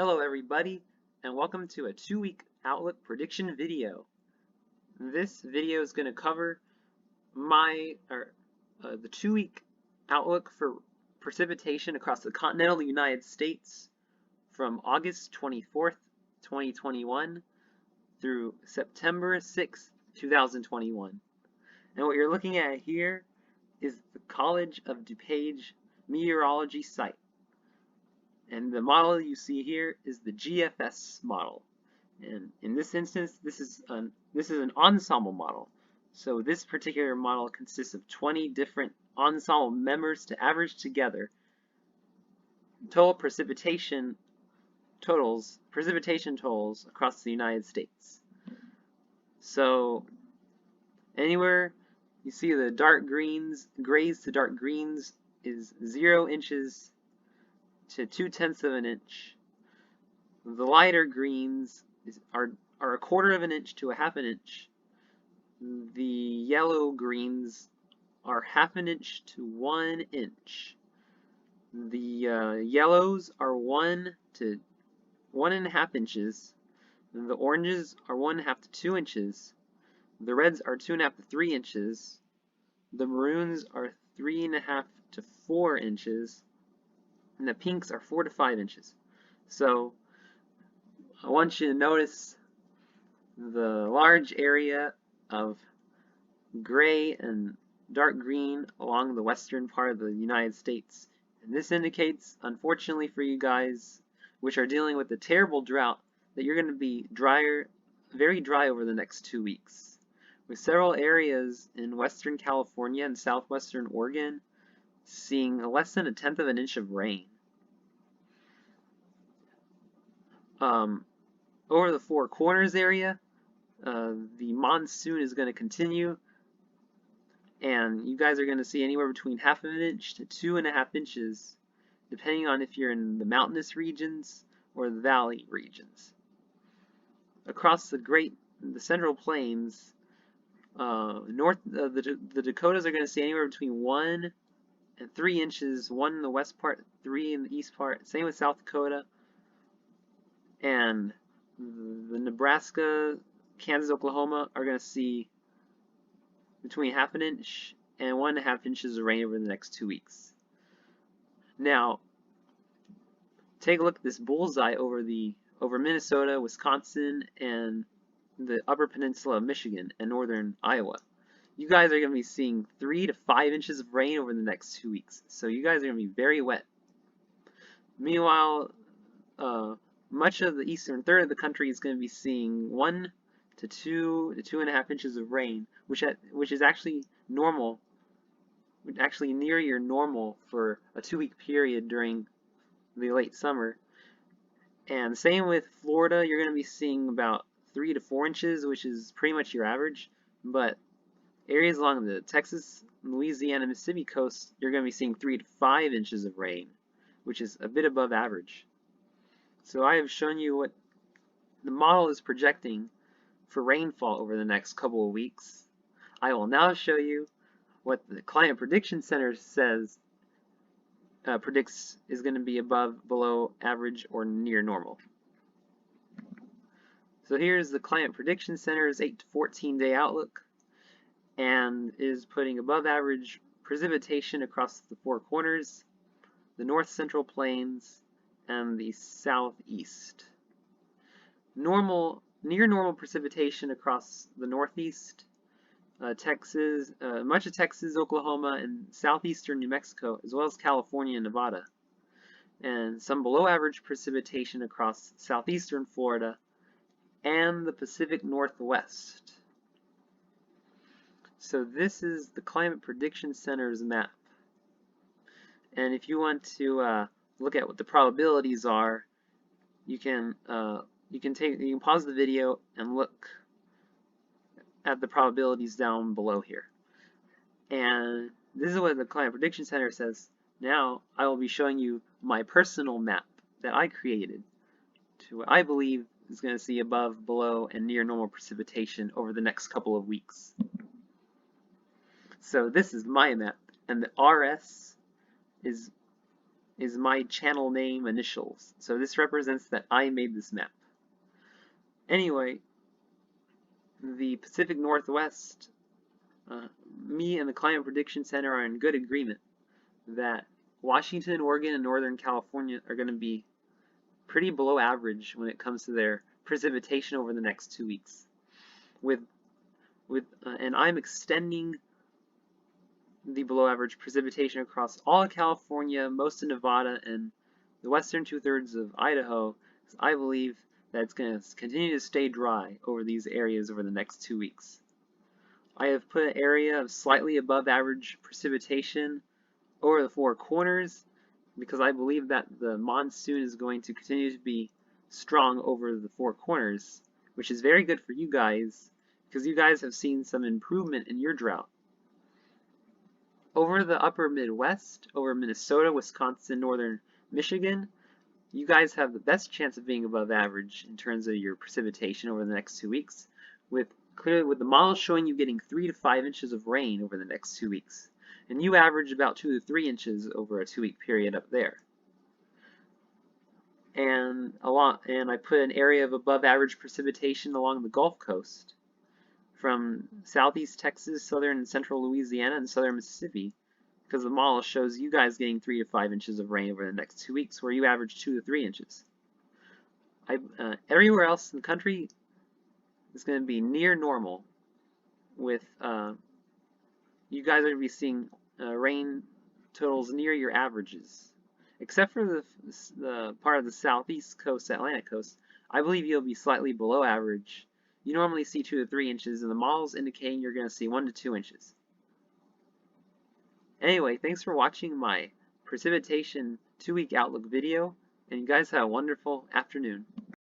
Hello everybody, and welcome to a 2-week Outlook prediction video. This video is going to cover the 2-week Outlook for precipitation across the continental United States from August 24th, 2021 through September 6th, 2021. And what you're looking at here is the College of DuPage meteorology site. And the model you see here is the GFS model. And in this instance, this is an ensemble model. So this particular model consists of 20 different ensemble members to average together total precipitation totals across the United States. So anywhere you see the dark grays to dark greens is 0 inches to 0.2 of an inch. The lighter greens are 1/4 of an inch to 1/2 an inch. The yellow greens are 1/2 inch to 1 inch. The yellows are 1 to 1.5 inches. The oranges are 1.5 to 2 inches. The reds are 2.5 to 3 inches. The maroons are 3.5 to 4 inches. And the pinks are 4 to 5 inches. So I want you to notice the large area of gray and dark green along the western part of the United States. And this indicates, unfortunately for you guys, which are dealing with the terrible drought, that you're going to be very dry over the next 2 weeks. With several areas in western California and southwestern Oregon seeing less than 1/10 of an inch of rain. Over the Four Corners area, the monsoon is going to continue, and you guys are going to see anywhere between 1/2 of an inch to 2.5 inches, depending on if you're in the mountainous regions or the valley regions. Across the Central Plains, the Dakotas are going to see anywhere between 1 and 3 inches, 1 in the west part, 3 in the east part. Same with South Dakota. And the Nebraska, Kansas, Oklahoma are going to see between 1/2 an inch and 1.5 inches of rain over the next 2 weeks. Now, take a look at this bullseye over Minnesota, Wisconsin, and the Upper Peninsula of Michigan and northern Iowa. You guys are going to be seeing 3 to 5 inches of rain over the next 2 weeks. So you guys are going to be very wet. Meanwhile, much of the eastern third of the country is going to be seeing 1 to 2 to 2.5 inches of rain, which is actually normal, actually near your normal for a 2-week period during the late summer. And same with Florida, you're going to be seeing about 3 to 4 inches, which is pretty much your average. But areas along the Texas, Louisiana, Mississippi coast, you're going to be seeing 3 to 5 inches of rain, which is a bit above average. So I have shown you what the model is projecting for rainfall over the next couple of weeks. I will now show you what the Climate Prediction Center says predicts is going to be above, below average, or near normal. So here's the Climate Prediction Center's 8 to 14 day outlook, and is putting above average precipitation across the Four Corners, the North Central Plains, and the southeast. Near normal precipitation across the northeast, Texas, much of Texas, Oklahoma, and southeastern New Mexico, as well as California and Nevada. And some below average precipitation across southeastern Florida and the Pacific Northwest. So this is the Climate Prediction Center's map. And if you want to look at what the probabilities are, you can pause the video and look at the probabilities down below here. And this is what the Climate Prediction Center says. Now I will be showing you my personal map that I created to what I believe is going to see above, below, and near normal precipitation over the next couple of weeks. So this is my map, and the RS is is my channel name initials. So this represents that I made this map. Anyway, the Pacific Northwest, me and the Climate Prediction Center are in good agreement that Washington, Oregon, and Northern California are going to be pretty below average when it comes to their precipitation over the next 2 weeks. And I'm extending the below average precipitation across all of California, most of Nevada, and the western 2/3 of Idaho, because I believe that it's going to continue to stay dry over these areas over the next 2 weeks. I have put an area of slightly above average precipitation over the Four Corners because I believe that the monsoon is going to continue to be strong over the Four Corners, which is very good for you guys because you guys have seen some improvement in your drought. Over the upper Midwest, over Minnesota, Wisconsin, northern Michigan, you guys have the best chance of being above average in terms of your precipitation over the next 2 weeks, with the model showing you getting 3 to 5 inches of rain over the next 2 weeks. And you average about 2 to 3 inches over a 2-week period up there. And I put an area of above average precipitation along the Gulf Coast, from southeast Texas, southern and central Louisiana, and southern Mississippi, because the model shows you guys getting 3 to 5 inches of rain over the next 2 weeks, where you average 2 to 3 inches. Everywhere else in the country is going to be near normal, with you guys are going to be seeing rain totals near your averages. Except for the part of the southeast coast, Atlantic coast, I believe you'll be slightly below average. You normally see 2 to 3 inches, and the model's indicating you're going to see 1 to 2 inches. Anyway, thanks for watching my precipitation 2-week outlook video, and you guys have a wonderful afternoon.